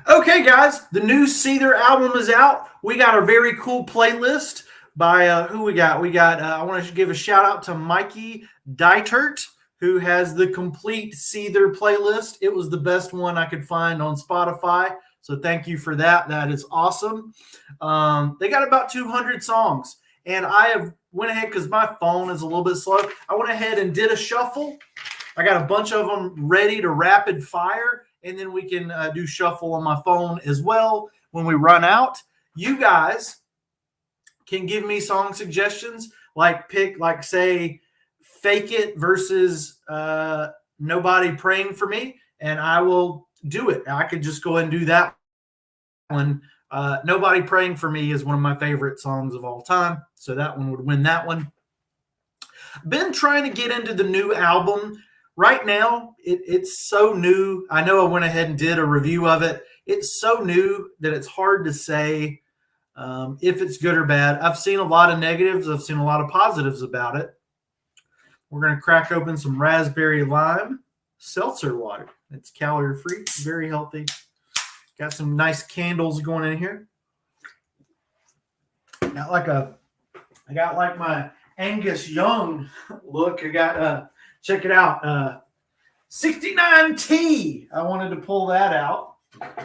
Okay, guys, the new Seether album is out. We got a very cool playlist by who we got. I want to give a shout out to Mikey Dietert, who has the complete Seether playlist. It was the best one I could find on Spotify. So thank you for that. That is awesome. They got about 200 songs, and I have went ahead because my phone is a little bit slow. I went ahead and did a shuffle. I got a bunch of them ready to rapid fire, and then we can do shuffle on my phone as well when we run out. You guys can give me song suggestions, like pick, like say, Fake It versus Nobody Praying for Me, and I will do it. I could just go ahead and do that one. Nobody Praying for Me is one of my favorite songs of all time, so that one would win that one. Been trying to get into the new album. Right now, it's so new. I know I went ahead and did a review of it. It's so new that it's hard to say if it's good or bad. I've seen a lot of negatives. I've seen a lot of positives about it. We're going to crack open some raspberry lime seltzer water. It's calorie free, very healthy. Got some nice candles going in here. I got like my Angus Young look. I got check it out. 69T. I wanted to pull that out.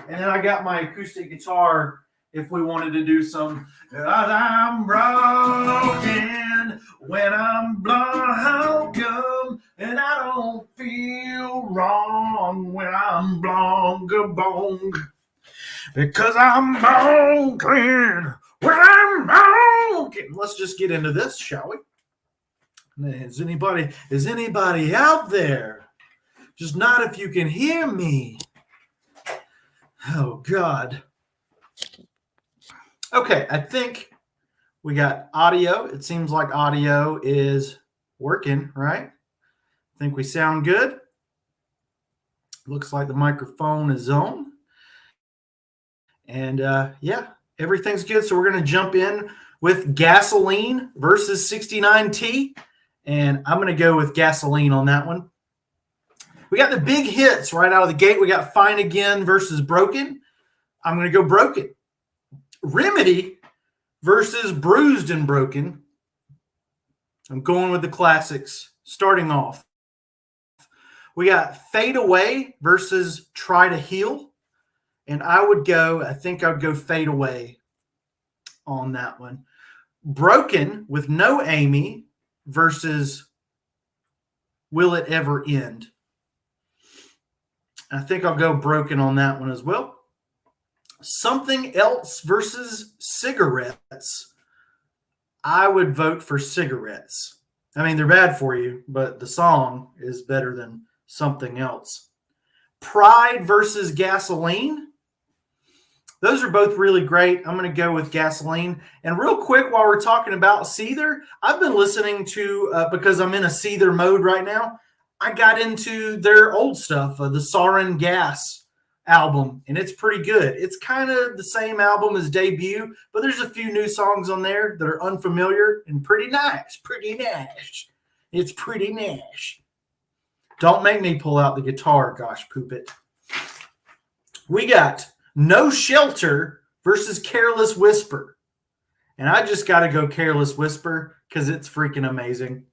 And then I got my acoustic guitar if we wanted to do some. I'm broken when I'm broken, and I don't feel wrong when I'm bong. Because I'm broken when I'm broken. Let's just get into this, shall we? Is anybody out there? Just not if you can hear me. Oh, God. Okay, I think we got audio. It seems like audio is working, right? I think we sound good. Looks like the microphone is on. And yeah, everything's good. So we're going to jump in with Gasoline versus 69T. And I'm going to go with Gasoline on that one. We got the big hits right out of the gate. We got Fine Again versus Broken. I'm going to go Broken. Remedy versus Bruised and Broken. I'm going with the classics. Starting off, we got Fade Away versus Try to Heal. And I think I'd go Fade Away on that one. Broken with no Amy versus Will It Ever End? I think I'll go Broken on that one as well. Something Else versus Cigarettes. I would vote for Cigarettes. I mean, they're bad for you, but the song is better than Something Else. Pride versus Gasoline. Those are both really great. I'm going to go with Gasoline. And real quick, while we're talking about Seether, I've been listening to, because I'm in a Seether mode right now, I got into their old stuff, the Sarin Gas album, and it's pretty good. It's kind of the same album as Debut, but there's a few new songs on there that are unfamiliar and pretty nice. Pretty nice. It's pretty nice. Don't make me pull out the guitar, gosh, poop it. We got No Shelter versus Careless Whisper. And I just got to go Careless Whisper because it's freaking amazing.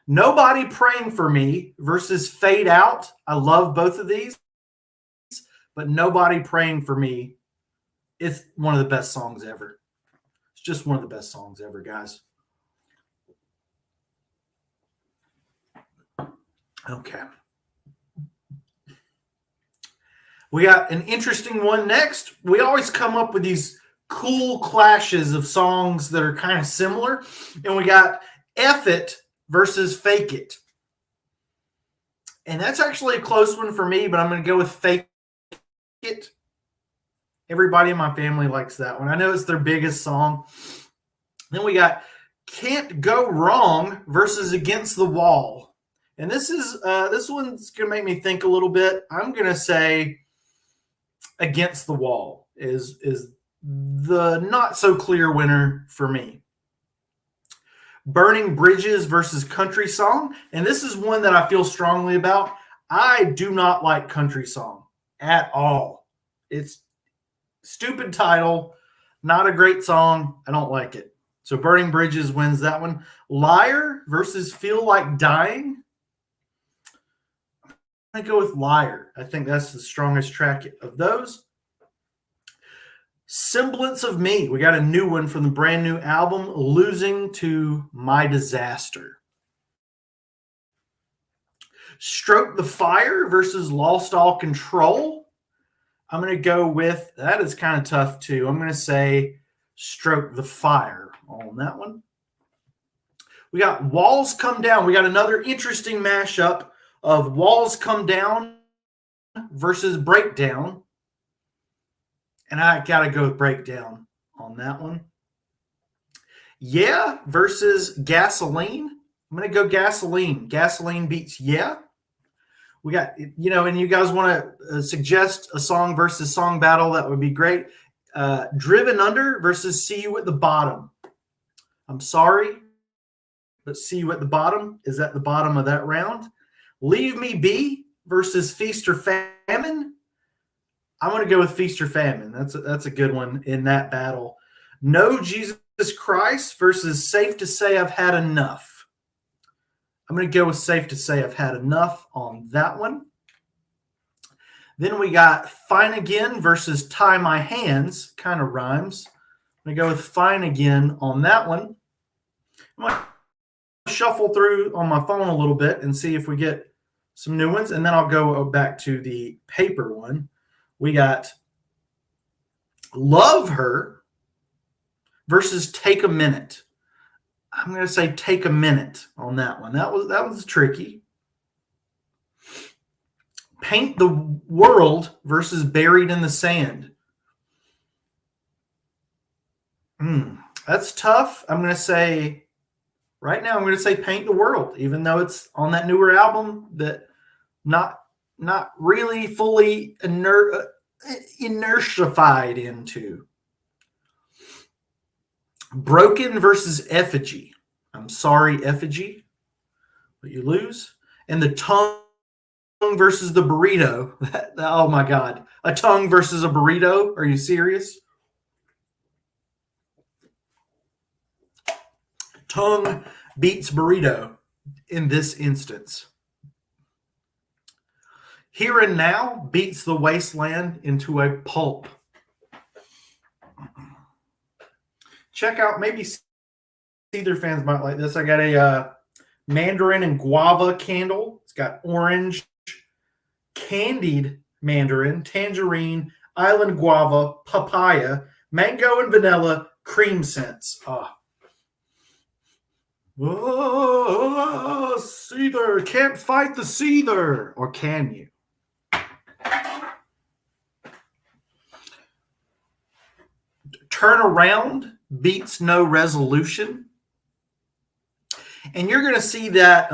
Nobody Praying for Me versus Fade Out. I love both of these. But Nobody Praying for Me, it's one of the best songs ever. It's just one of the best songs ever, guys. Okay. We got an interesting one next. We always come up with these cool clashes of songs that are kind of similar. And we got F It versus Fake It. And that's actually a close one for me, but I'm going to go with Fake It. Everybody in my family likes that one. I know it's their biggest song. Then we got Can't Go Wrong versus Against the Wall. And this one's going to make me think a little bit. I'm going to say Against the Wall is the not so clear winner for me. Burning Bridges versus Country Song. And this is one that I feel strongly about. I do not like country song at all. It's stupid title, not a great song. I don't like it. So Burning Bridges wins that one. Liar versus Feel Like Dying. I go with Liar. I think that's the strongest track of those. Semblance of Me. We got a new one from the brand new album, Losing to My Disaster. Stroke the Fire versus Lost All Control. I'm going to go with, that is kind of tough too. I'm going to say Stroke the Fire on that one. We got Walls Come Down. We got another interesting mashup of Walls Come Down versus Breakdown. And I got to go with Breakdown on that one. Yeah versus Gasoline. I'm going to go Gasoline. Gasoline beats Yeah. We got, and you guys want to suggest a song versus song battle, that would be great. Driven Under versus See You at the Bottom. I'm sorry, but See You at the Bottom is at the bottom of that round. Leave Me Be versus Feast or Famine. I'm going to go with Feast or Famine. That's a good one in that battle. No Jesus Christ versus Safe to Say I've Had Enough. I'm going to go with Safe to Say I've Had Enough on that one. Then we got Fine Again versus Tie My Hands. Kind of rhymes. I'm going to go with Fine Again on that one. I'm going to shuffle through on my phone a little bit and see if we get some new ones. And then I'll go back to the paper one. We got Love Her versus Take a Minute. I'm going to say Take a Minute on that one. That was tricky. Paint the World versus Buried in the Sand. That's tough. I'm going to say, right now, I'm going to say Paint the World, even though it's on that newer album that not really fully inertified into. Broken versus Effigy. I'm sorry, Effigy, but you lose. And the Tongue versus the Burrito. Oh my God. A tongue versus a burrito? Are you serious? Tongue beats burrito in this instance. Here and Now beats The Wasteland into a pulp. Check out, maybe Seether fans might like this. I got a mandarin and guava candle. It's got orange, candied mandarin, tangerine, island guava, papaya, mango and vanilla, cream scents. Oh, Seether. Can't fight the Seether. Or can you? Turn Around beats No Resolution. And you're going to see that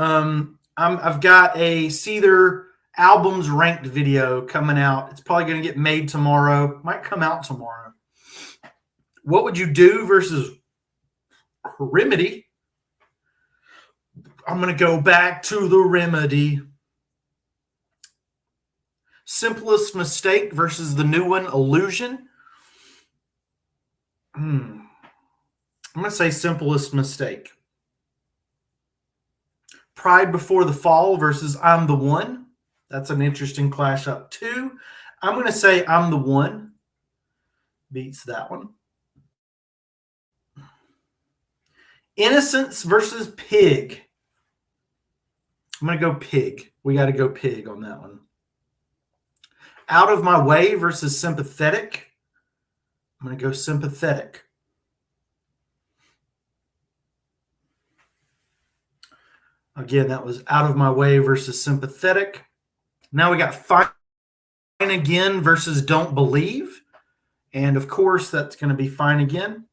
I've got a Seether albums ranked video coming out. It's probably going to get made tomorrow. Might come out tomorrow. What Would You Do versus Remedy. I'm going to go back to the Remedy. Simplest Mistake versus the new one, Illusion. I'm going to say Simplest Mistake. Pride Before the Fall versus I'm the One. That's an interesting clash up too. I'm going to say I'm the One. Beats that one. Innocence versus Pig. I'm going to go Pig. We got to go Pig on that one. Out of My Way versus Sympathetic. I'm going to go Sympathetic. Again, that was Out of My Way versus Sympathetic. Now we got Fine Again versus Don't Believe. And of course, that's going to be Fine Again.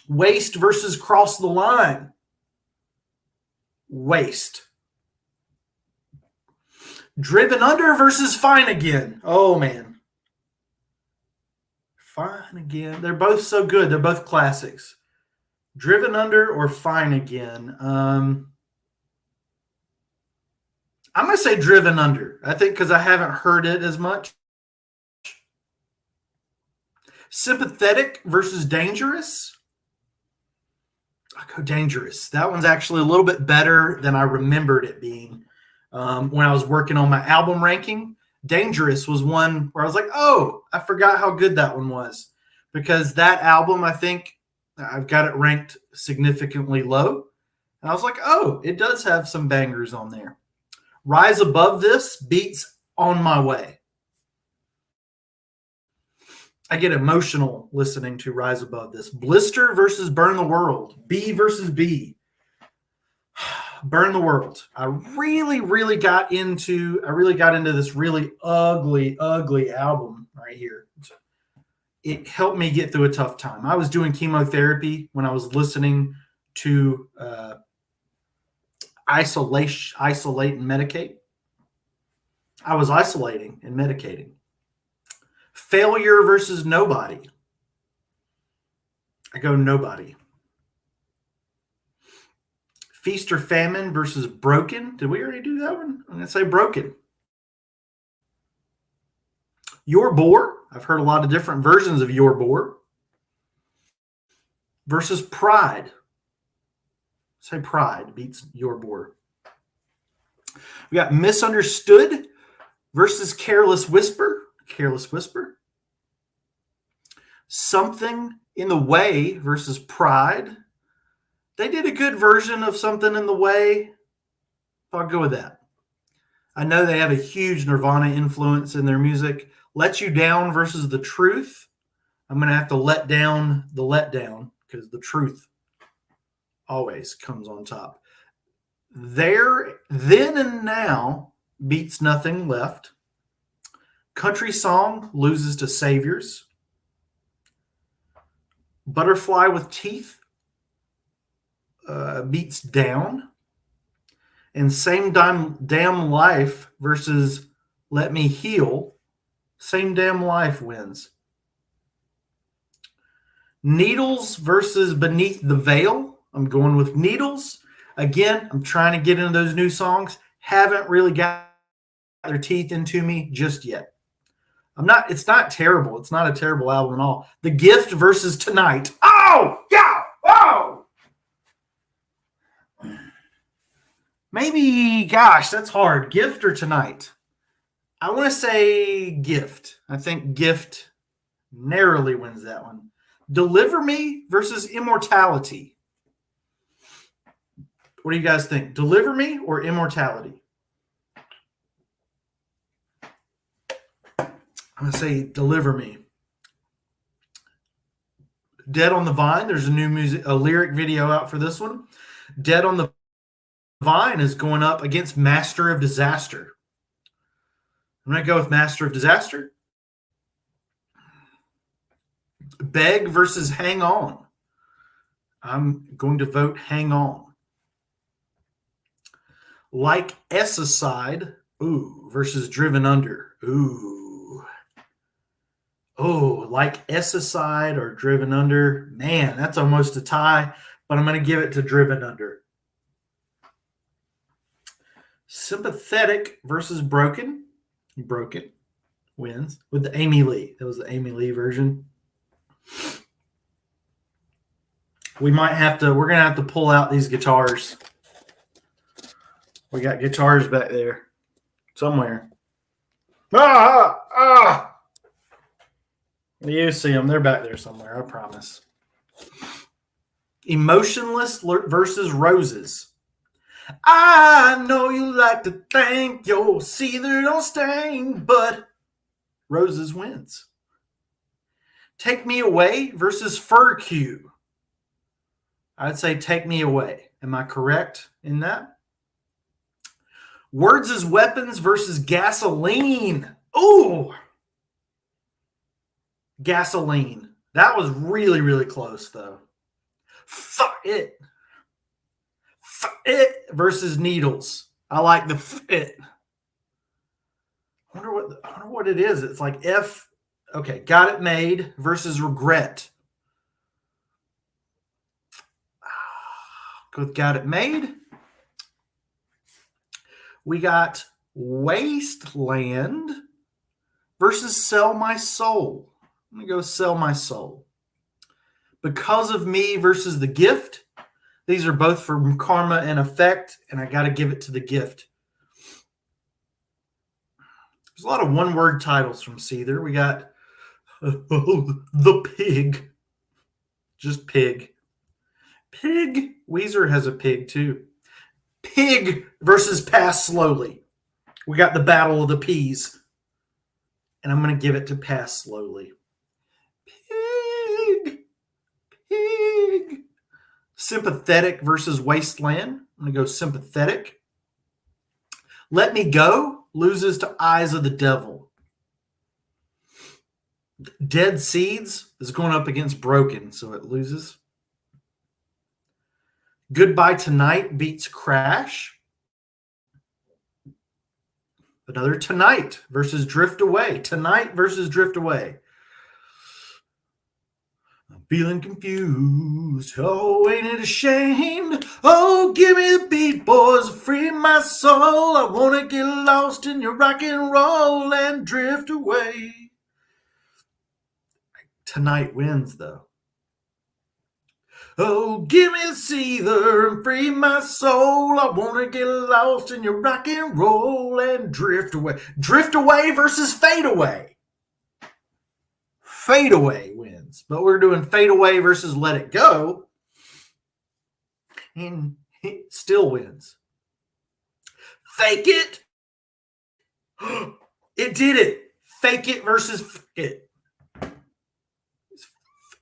Waste versus Cross the Line. Waste. Driven Under versus Fine Again. Oh, man. Fine Again. They're both so good. They're both classics. Driven Under or Fine Again. I'm going to say Driven Under. I think because I haven't heard it as much. Sympathetic versus Dangerous. I go Dangerous. That one's actually a little bit better than I remembered it being. When I was working on my album ranking, Dangerous was one where I was like, oh, I forgot how good that one was. Because that album, I think I've got it ranked significantly low. And I was like, oh, it does have some bangers on there. Rise Above This beats On My Way. I get emotional listening to Rise Above This. Blister versus Burn the World. B versus B. Burn the World. I really got into this really ugly album right here. It helped me get through a tough time. I was doing chemotherapy when I was listening to isolate and medicate. I was isolating and medicating. Failure versus Nobody. I go Nobody. Feast or Famine versus Broken. Did we already do that one? I'm going to say Broken. Your Bore. I've heard a lot of different versions of Your Bore. Versus Pride. Say Pride beats Your Bore. We got Misunderstood versus Careless Whisper. Careless Whisper. Something in the Way versus Pride. They did a good version of Something in the Way. I'll go with that. I know they have a huge Nirvana influence in their music. Let You Down versus The Truth. I'm going to have to let down the letdown because the truth always comes on top. There, Then and Now beats Nothing Left. Country Song loses to Saviors. Butterfly with Teeth beats Down. And Same Damn Life versus Let Me Heal. Same Damn Life wins. Needles versus Beneath the Veil. I'm going with Needles. Again, I'm trying to get into those new songs. Haven't really got their teeth into me just yet. It's not terrible. It's not a terrible album at all. The Gift versus Tonight. Oh, yeah. Oh. Maybe, gosh, that's hard. Gift or Tonight? I want to say Gift. I think Gift narrowly wins that one. Deliver Me versus Immortality. What do you guys think? Deliver Me or Immortality? I'm going to say Deliver Me. Dead on the Vine. There's a lyric video out for this one. Dead on the Vine is going up against Master of Disaster. I'm going to go with Master of Disaster. Beg versus Hang On. I'm going to vote Hang On. Like S Aside, versus Driven Under. Like S Aside or Driven Under. Man, that's almost a tie, but I'm going to give it to Driven Under. Sympathetic versus Broken. Broken wins with the Amy Lee. That was the Amy Lee version. We're going to have to pull out these guitars. We got guitars back there somewhere. You see them. They're back there somewhere, I promise. Emotionless versus Roses. I know you like to think your Seether don't sting, but Roses wins. Take Me Away versus Fur Q. I'd say Take Me Away. Am I correct in that? Words as Weapons versus Gasoline. Ooh. Gasoline. That was really close, though. Fuck It. Fuck It versus Needles. I like the fit. I wonder what it is. It's like F. Okay, Got It Made versus Regret. Go with Got It Made. We got Wasteland versus Sell My Soul. I'm going to go Sell My Soul. Because of Me versus The Gift. These are both from Karma and Effect, and I got to give it to The Gift. There's a lot of one-word titles from Seether. We got The Pig. Just Pig. Pig. Weezer has a pig, too. Pig versus Pass Slowly. We got the Battle of the Peas. And I'm going to give it to Pass Slowly. Pig. Pig. Sympathetic versus Wasteland. I'm going to go Sympathetic. Let Me Go loses to Eyes of the Devil. Dead Seeds is going up against Broken, so it loses. Goodbye Tonight beats Crash. Another Tonight versus Drift Away. Tonight versus Drift Away. I'm feeling confused. Oh, ain't it a shame? Oh, give me the beat, boys. Free my soul. I want to get lost in your rock and roll and drift away. Tonight wins, though. Oh, give me the Seether and free my soul. I want to get lost in your rock and roll and drift away. Drift Away versus Fade Away. Fade Away wins. But we're doing Fade Away versus Let It Go. And it still wins. Fake It. It did it. Fake It versus Fake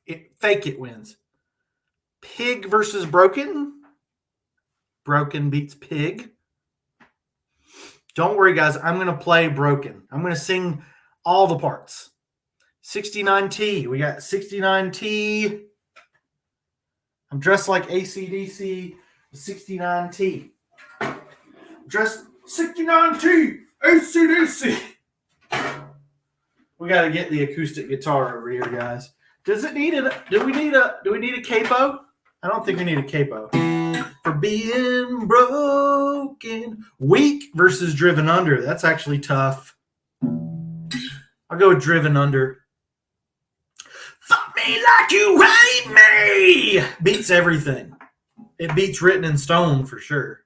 It. Fake It wins. Pig versus Broken. Broken beats Pig. Don't worry, guys. I'm going to play Broken. I'm going to sing all the parts. 69T. We got 69T. I'm dressed like AC/DC. 69T. Dressed 69T. AC/DC. We got to get the acoustic guitar over here, guys. Does it need a? Do we need a capo? I don't think we need a capo. For being broken. Weak versus Driven Under. That's actually tough. I'll go with Driven Under. Fuck me like you hate me. Beats everything. It beats Written in Stone for sure.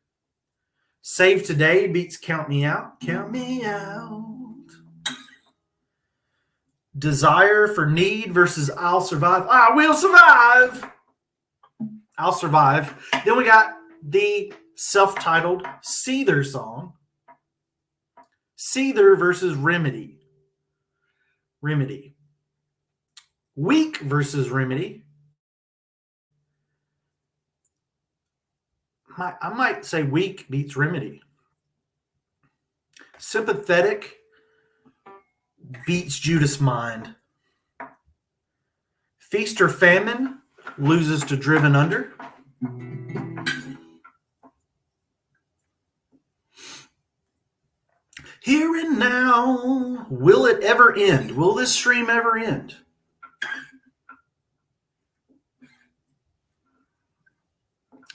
Save Today beats Count Me Out. Count me out. Desire for Need versus I'll Survive. I will survive. I'll survive. Then we got the self-titled Seether song. Seether versus Remedy. Remedy. Weak versus Remedy. I might say Weak beats Remedy. Sympathetic beats Judas Mind. Feast or Famine loses to Driven Under. Here and Now. Will it ever end? Will this stream ever end?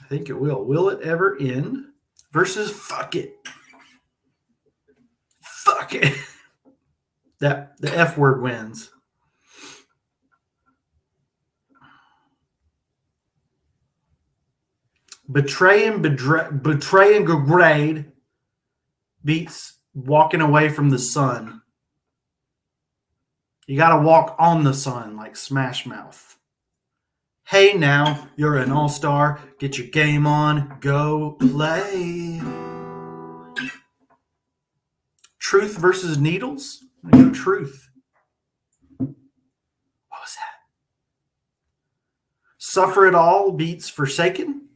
I think it will. Will it ever end? Versus Fuck It. Fuck it. That the F word wins. Betray and Degrade beats Walking Away from the Sun. You got to walk on the sun like Smash Mouth. Hey now, you're an all-star. Get your game on. Go play. Truth versus Needles. I'm gonna go Truth. What was that? Suffer It All beats Forsaken.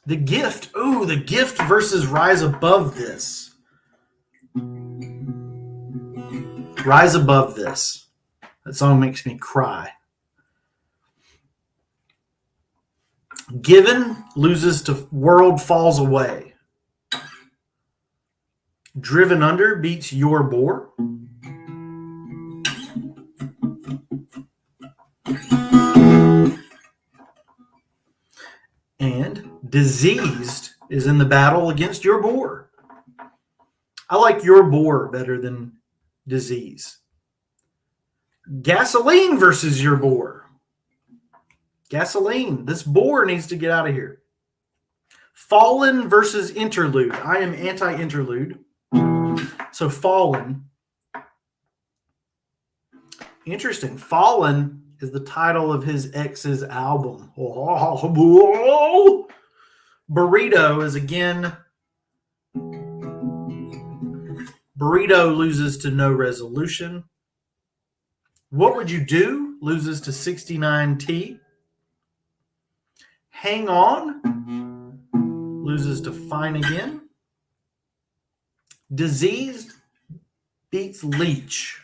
The Gift. Ooh, The Gift versus Rise Above This. Rise Above This. That song makes me cry. Given loses to World Falls Away. Driven Under beats Your Bore. And Diseased is in the battle against Your Bore. I like Your Bore better than Disease. Gasoline versus your boar. Gasoline. This boar needs to get out of here. Fallen versus Interlude. I am anti-interlude. So Fallen. Interesting. Fallen is the title of his ex's album. Oh. Burrito is again. Burrito loses to No Resolution. What Would You Do loses to 69T. Hang On loses to Fine Again. Diseased beats Leech.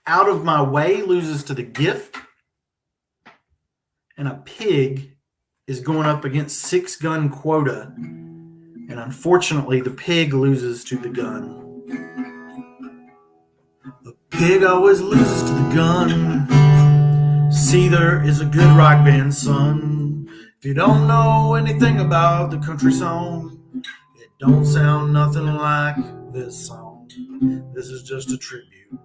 Out of My Way loses to The Gift. And A Pig is going up against Six Gun Quota. And unfortunately, The Pig loses to The Gun. The pig always loses to the gun. Seether is a good rock band, son. If you don't know anything about the country song, it don't sound nothing like this song. This is just a tribute.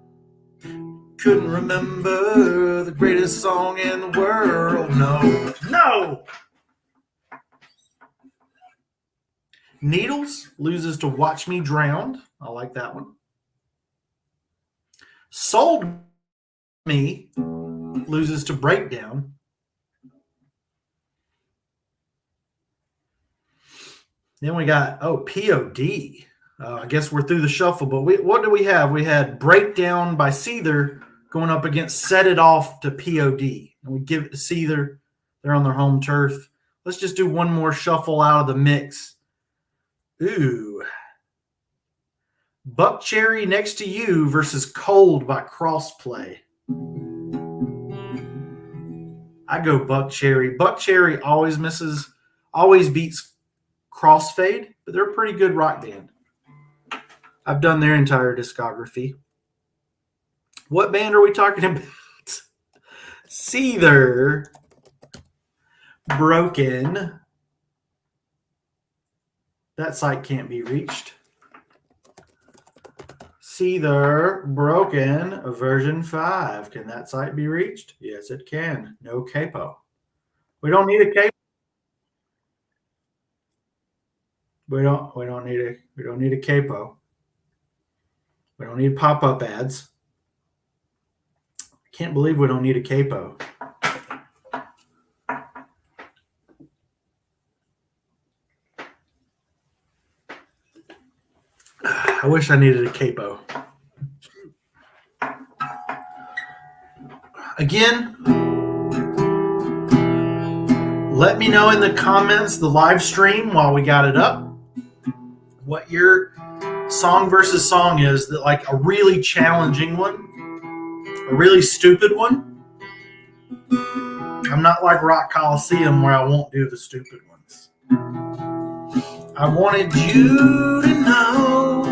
Couldn't remember the greatest song in the world. No. Needles loses to Watch Me Drowned. I like that one. Sold Me loses to Breakdown. Then we got, POD. I guess we're through the shuffle, but what do we have? We had Breakdown by Seether going up against Set It Off to POD. And we give it to Seether. They're on their home turf. Let's just do one more shuffle out of the mix. Ooh. Buck Cherry Next to You versus Cold by Crossplay. I go Buck Cherry. Buck Cherry always beats Crossfade, but they're a pretty good rock band. I've done their entire discography. What band are we talking about? Seether. Broken. That site can't be reached. Seether Broken version 5. Can that site be reached? Yes, it can. No capo. We don't need a capo. We don't need a capo. We don't need pop-up ads. I can't believe we don't need a capo. I wish I needed a capo. Again, let me know in the comments, the live stream while we got it up, what your song versus song is, that like a really challenging one, a really stupid one. I'm not like Rock Coliseum where I won't do the stupid ones. I wanted you to know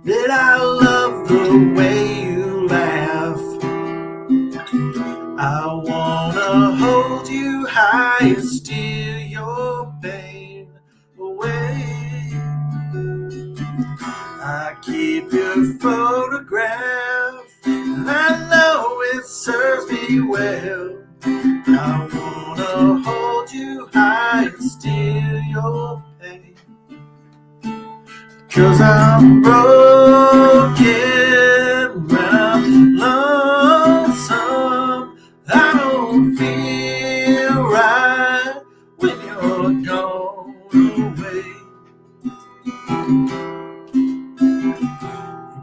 that I love the way you laugh. I wanna hold you high and steal your pain away. I keep your photograph, and I know it serves me well. I wanna hold you high and steal your pain. 'Cause I'm broken, I'm lonesome. I don't feel right when you're gone away.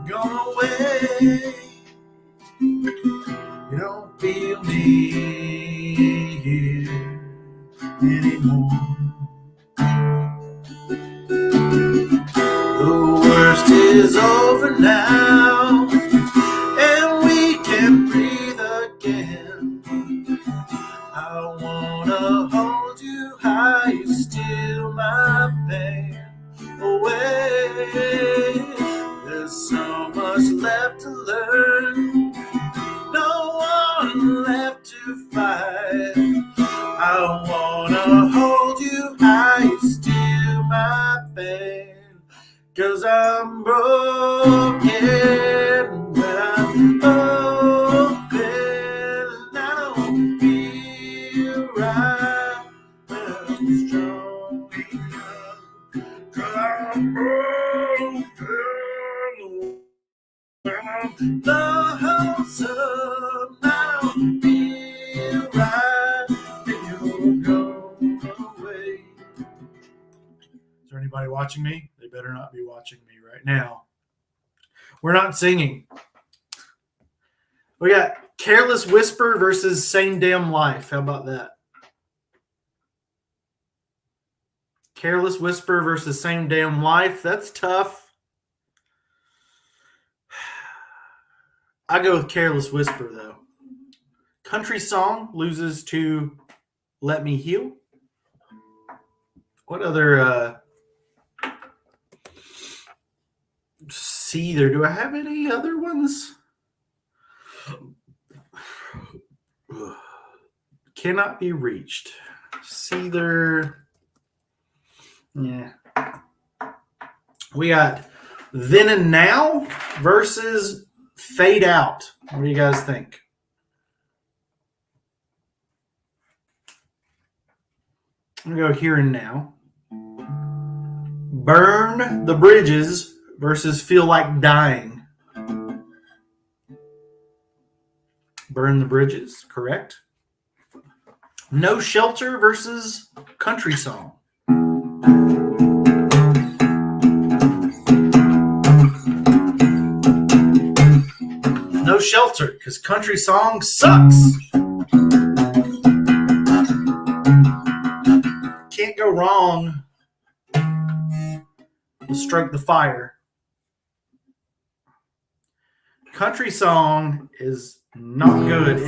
You're gone away. You don't feel me here anymore. The worst is over now, and we can breathe again. I wanna hold you high and steal my pain away. There's so much left to learn, no one left to fight. I wanna hold you high and steal my pain. 'Cause I'm broken, but I'm open, and I don't feel right, but I'm strong enough. 'Cause I'm broken, and I'm lonesome, I don't feel right, and you're gone away. Is there anybody watching me? They better not be watching me right now. We're not singing. We got Careless Whisper versus Same Damn Life. How about that? Careless Whisper versus Same Damn Life. That's tough. I go with Careless Whisper, though. Country Song loses to Let Me Heal. What other Seether? Do I have any other ones? Cannot be reached. Seether. Yeah. We got Then and Now versus Fade Out. What do you guys think? I'm going to go Here and Now. Burn the Bridges versus Feel Like Dying. Burn the Bridges, correct. No Shelter versus Country Song. No Shelter, because Country Song sucks. Can't go wrong. Strike the fire. Country Song is not good.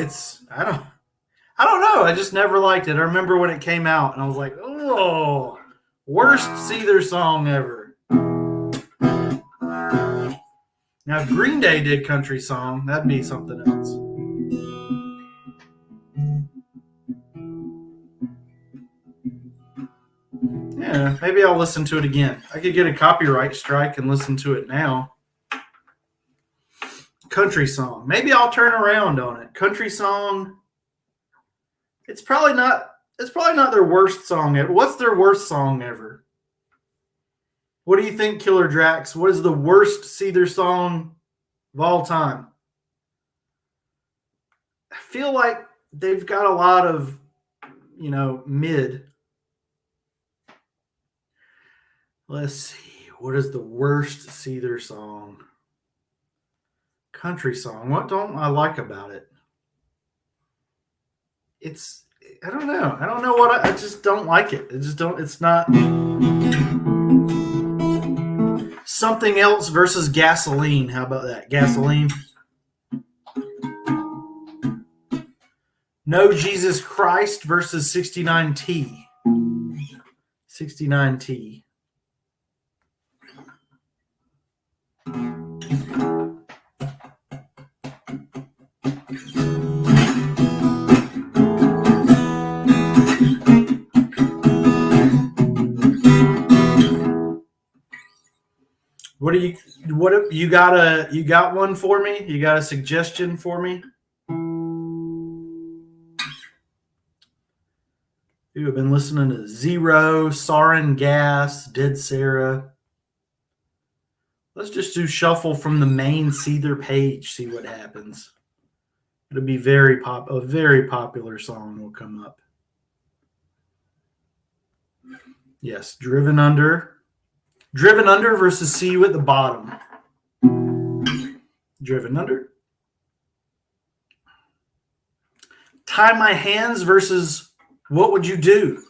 I don't know. I just never liked it. I remember when it came out and I was like, oh, worst Seether song ever. Now, if Green Day did Country Song, that'd be something else. Yeah, maybe I'll listen to it again. I could get a copyright strike and listen to it now. Country Song. Maybe I'll turn around on it. Country Song. It's probably not their worst song ever. What's their worst song ever? What do you think, Killer Drax? What is the worst Seether song of all time? I feel like they've got a lot of, mid. Let's see. What is the worst Seether song? Country Song. What don't I like about it? I don't know. I don't know what I just don't like it. It's not. Something Else versus Gasoline. How about that? Gasoline. No Jesus Christ versus 69T. 69T. You got one for me? You got a suggestion for me? You have been listening to Zero, Sarin Gas, Dead Sarah. Let's just do shuffle from the main Seether page, see what happens. It'll be a very popular song will come up. Yes, Driven Under. Driven Under versus See You at the Bottom. Driven Under. Tie My Hands versus What Would You Do?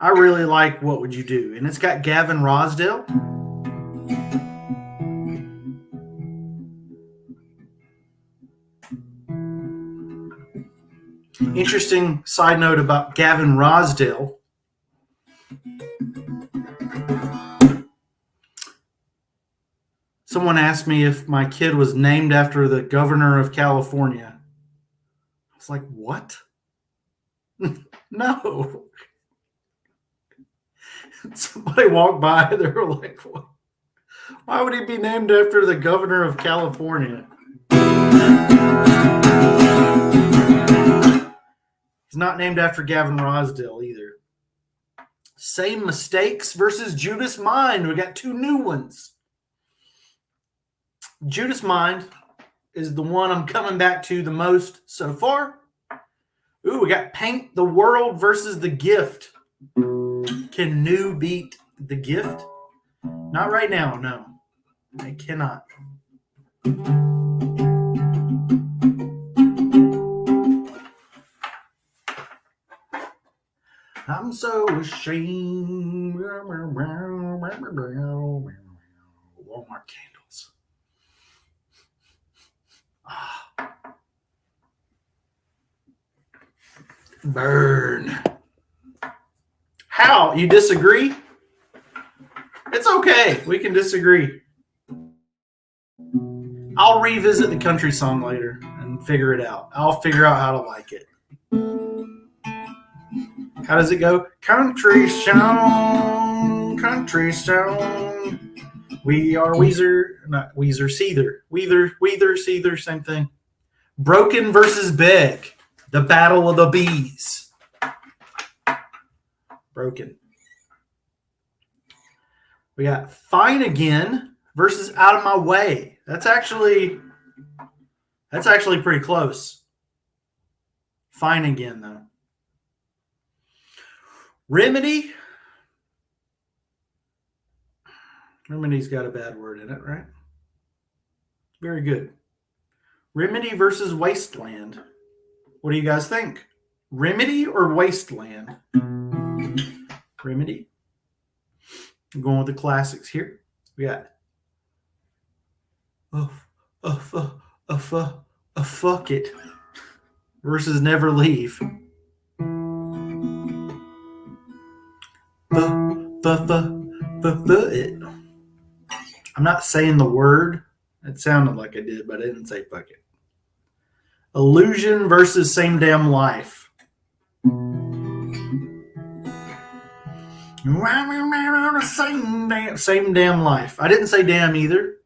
I really like What Would You Do? And it's got Gavin Rossdale. Interesting side note about Gavin Rossdale. Someone asked me if my kid was named after the governor of California. I was like, what? No. Somebody walked by. They were like, why would he be named after the governor of California? He's not named after Gavin Rosdale either. Same Mistakes versus Judas Mind. We got two new ones. Judas Mind is the one I'm coming back to the most so far. Ooh, we got Paint the World versus The Gift. Can New beat The Gift? Not right now, no. I cannot. I'm so ashamed. Walmart candles. Burn. How? You disagree? It's okay. We can disagree. I'll revisit the country song later and figure it out. I'll figure out how to like it. How does it go? Country song, country song. We are Weezer, not Weezer, Seether. Weezer, Seether, same thing. Broken versus Beck. The Battle of the Bees. Broken. We got Fine Again versus Out of My Way. That's actually pretty close. Fine Again, though. Remedy. Remedy's got a bad word in it, right? Very good. Remedy versus Wasteland. What do you guys think? Remedy or Wasteland? Remedy. I'm going with the classics here. We got Fuck It versus Never Leave. It. I'm not saying the word. It sounded like I did, but I didn't say fuck it. Illusion versus Same Damn Life. Same damn life. I didn't say damn either.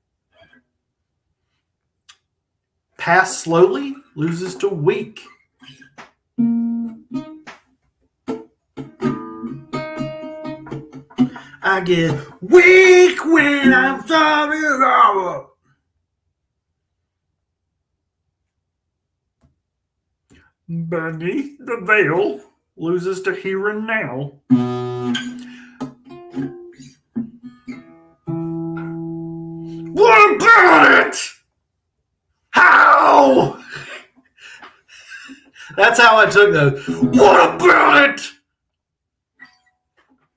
Pass Slowly loses to Weak. I get weak when I'm sorry. Beneath the Veil loses to Here and Now. What about it? How? That's how I took those. What about it?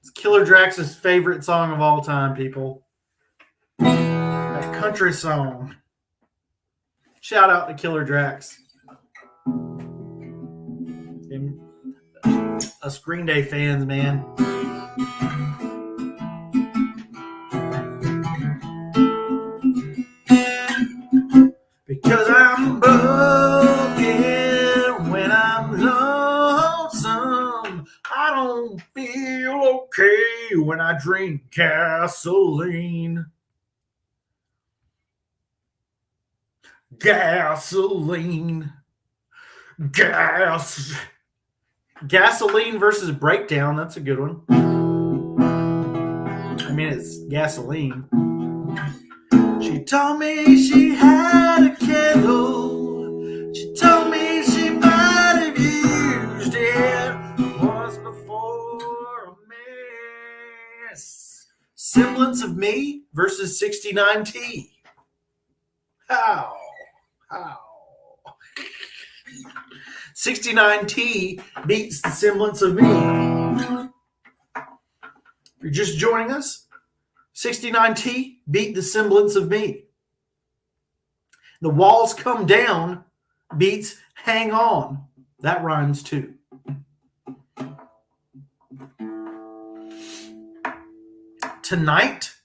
It's Killer Drax's favorite song of all time, people. That country song. Shout out to Killer Drax. Us Green Day fans, man. Because I'm broken when I'm lonesome. I don't feel okay when I drink gasoline. Gasoline. Gasoline versus Breakdown. That's a good one. I mean, it's gasoline. She told me she had a candle. She told me she might have used it once before a mess. Semblance of Me versus 69T. How? 69T beats The Semblance of Me. If you're just joining us, 69T beat The Semblance of Me. The Walls Come Down beats Hang On. That rhymes too. Tonight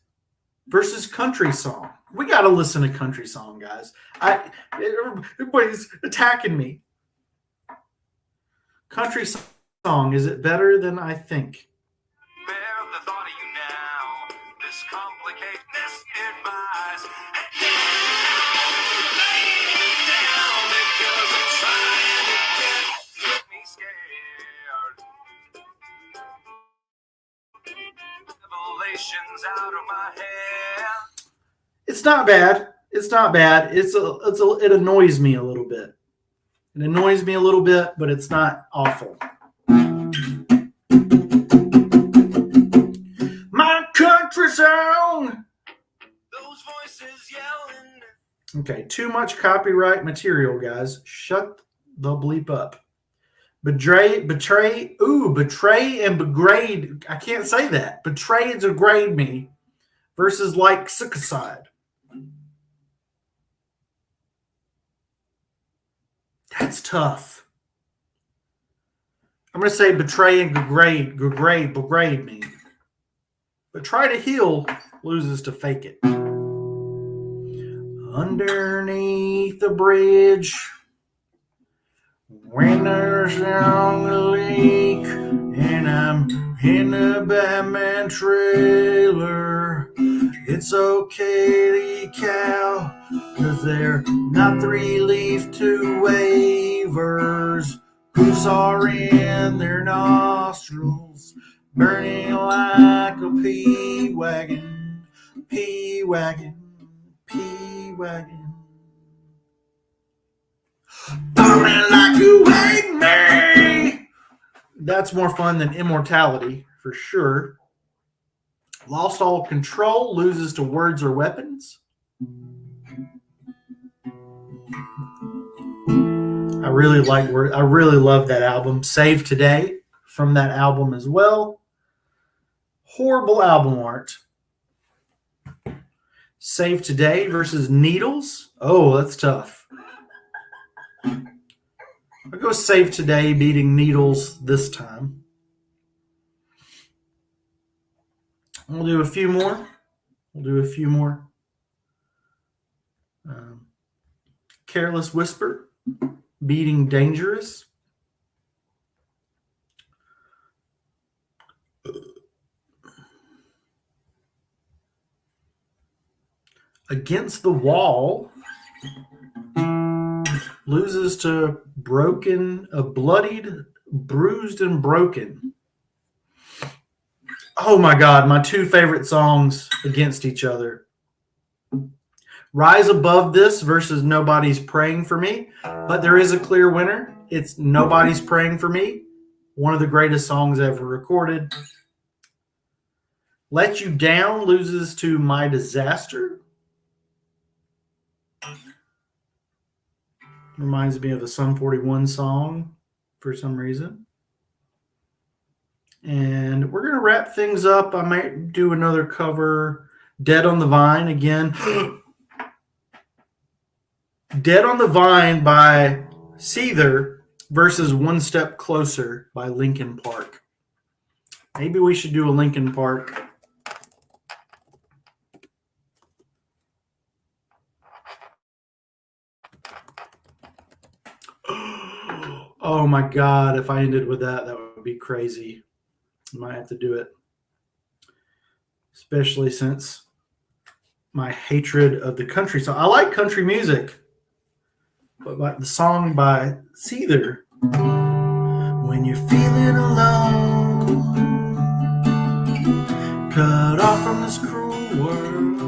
versus Country Song. We got to listen to Country Song, guys. Everybody's attacking me. Country Song, is it better than I think? complicate this advice. Out of my head. It's not bad. It's not bad. It annoys me a little bit. It annoys me a little bit, but it's not awful. My country song. Those voices yelling. Okay, too much copyright material, guys. Shut the bleep up. Betray, and begrade. I can't say that. Betray and degrade me versus like suicide. That's tough. I'm going to say betray and degrade me. But try to heal loses to fake it. Underneath the bridge, when there's a leak, and I'm in the Batman trailer, it's okay to decal, 'cause they're not 3-leaf to waivers. Hoofs are in their nostrils, burning like a P-Wagon, P-Wagon, P-Wagon. Burning like you hate me. That's more fun than immortality, for sure. Lost all control, loses to words or weapons. I really love that album. Save Today from that album as well. Horrible album art. Save Today versus Needles. Oh, that's tough. I'll go Save Today beating Needles this time. We'll do a few more. Careless Whisper beating Dangerous. Against the Wall loses to Bloodied, Bruised, and Broken. Oh my God, my two favorite songs against each other. Rise Above This versus Nobody's Praying for Me, but there is a clear winner. It's Nobody's Praying for Me, one of the greatest songs ever recorded. Let You Down loses to My Disaster. Reminds me of a Sum 41 song for some reason. And we're going to wrap things up. I might do another cover. Dead on the Vine again. Dead on the Vine by Seether versus One Step Closer by Linkin Park. Maybe we should do a Linkin Park. Oh my God, if I ended with that would be crazy. I might have to do it. Especially since my hatred of the country song. I like country music. But the song by Seether, when you're feeling alone, cut off from this cruel world,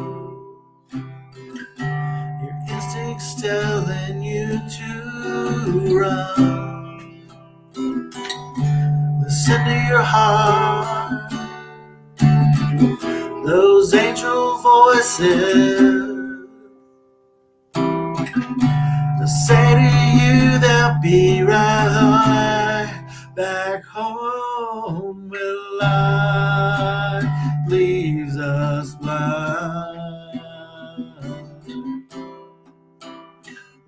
your instincts telling you to run. Listen to your heart, those angel voices say to you they'll be right back home when life leaves us blind.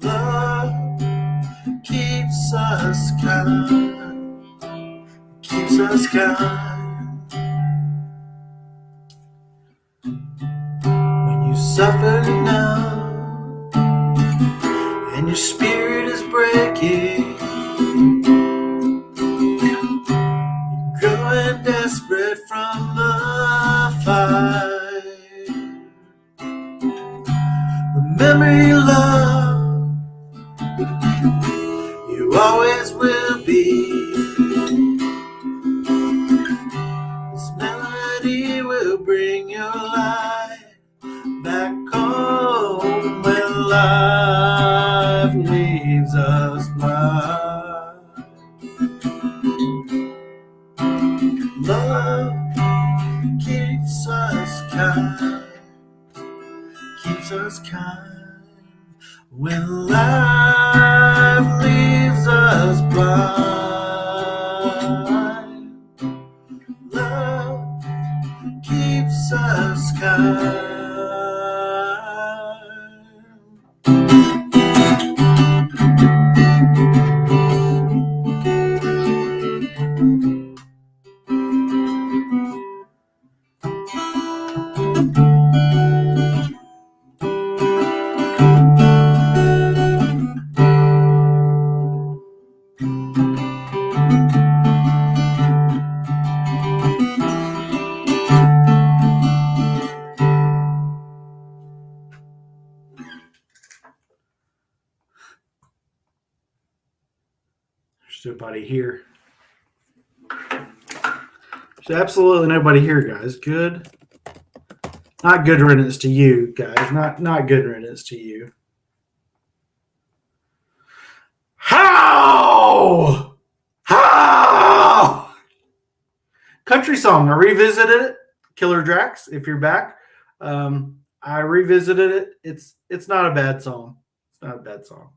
Love keeps us kind, keeps us kind. When you suffer now and your spirit is breaking, you're growing desperate from the fight. memory, love, you always will be. This melody will bring your life back home when life leaves us blind. Love keeps us kind when life leaves us blind. Love keeps us kind. There's nobody here. There's absolutely nobody here, guys. Good. Not good riddance to you, guys. Not good riddance to you. How? Country song. I revisited it. Killer Drax, if you're back. I revisited it. It's not a bad song. It's not a bad song.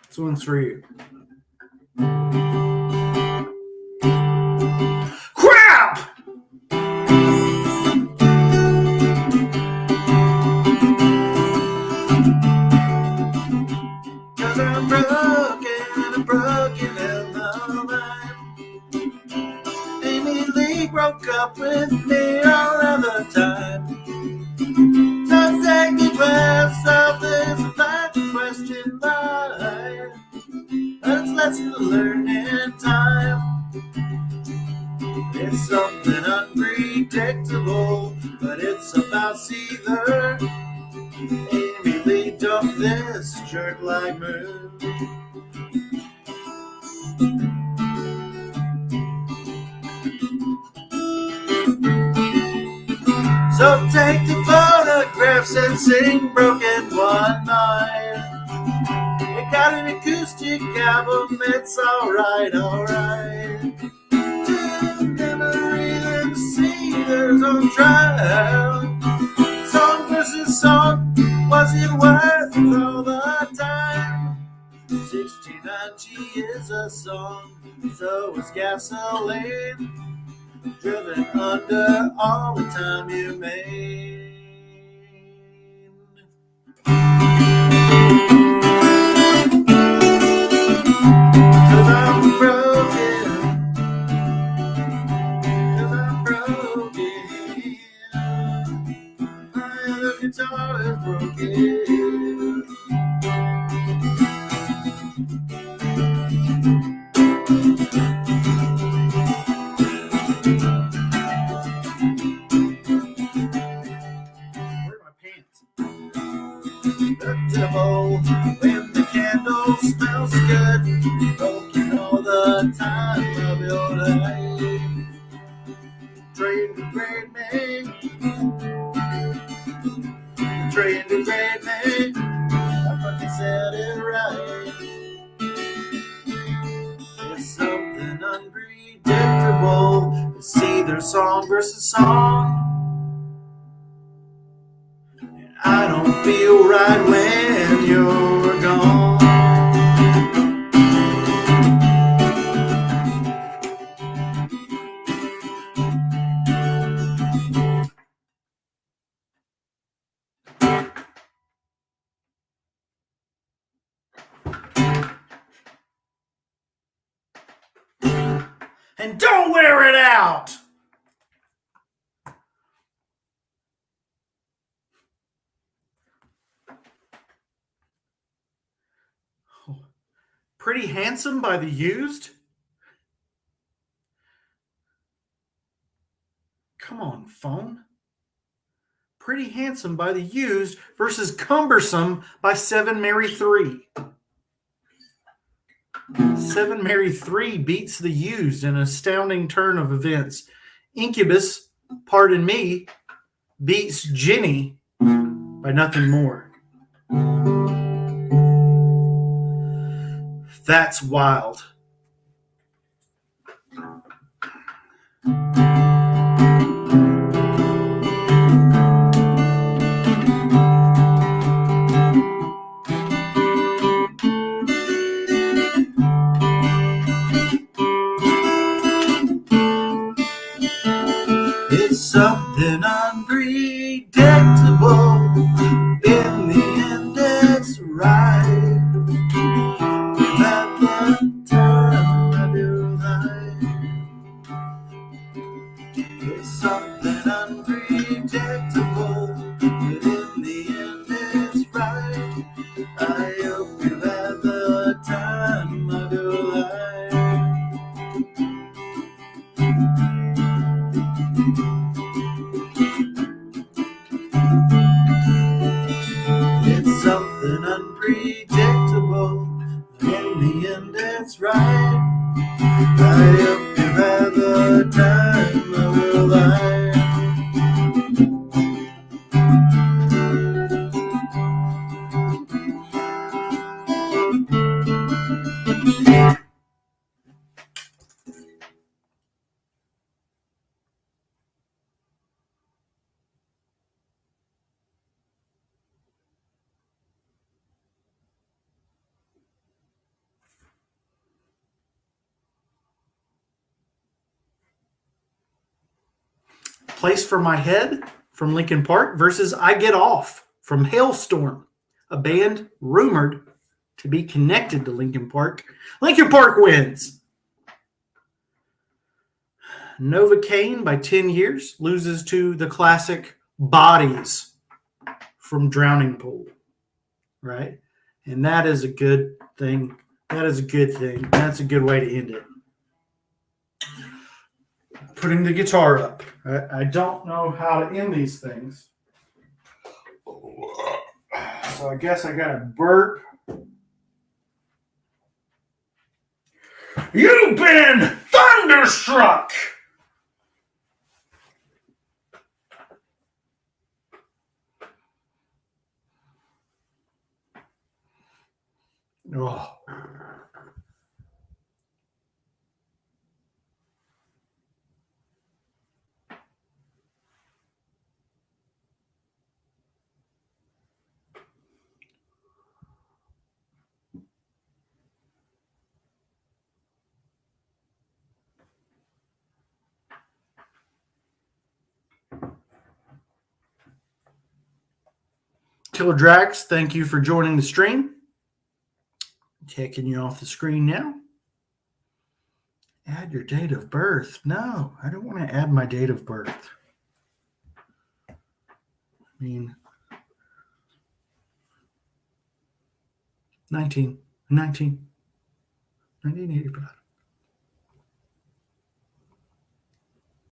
This one's for you. Crap! Cause I'm broken in the mind. Amy Lee broke up with me all of the time. So taking class of this bad question line. But it's lesson to learn in time. It's something unpredictable, but it's about Seether. Amy Lee dumped this jerk-like move. So take the photographs and sing Broken One Night. It got an acoustic album, it's alright. To memory and Seether's on trial. Song versus song, was it worth all the time? 69G is a song, so is gasoline. Driven under all the time you made. Cause I'm broken. My guitar is broken. Delectable when the candle smells good, broken all the time of your life. Trying to grade me, trying to grade me. I fucking said it right. It's something unpredictable. It's either song versus song. I don't feel right when you're gone. And don't wear it out. Pretty Handsome by The Used. Come on, phone. Pretty Handsome by the Used versus Cumbersome by 7 Mary 3. 7 Mary 3 beats the Used in an astounding turn of events. Incubus, Pardon Me, beats Jenny by nothing more. That's wild. It's something unpredictable. In the end, it's right. You've had the time of your life. It's something unpredictable, but in the end, it's right. I hope you had the time of your life. It's something unpredictable, but in the end, it's right. I hope you had the time of your life. Place for My Head from Linkin Park versus I Get Off from Hailstorm, a band rumored to be connected to Linkin Park. Linkin Park wins. Novocaine by 10 Years loses to the classic Bodies from Drowning Pool, right? And that is a good thing. That is a good thing. That's a good way to end it. Putting the guitar up. I don't know how to end these things. So I guess I got to burp. You've been thunderstruck! Oh. Killer Drax, thank you for joining the stream. Taking you off the screen now. Add your date of birth. No, I don't want to add my date of birth. I mean, 1985.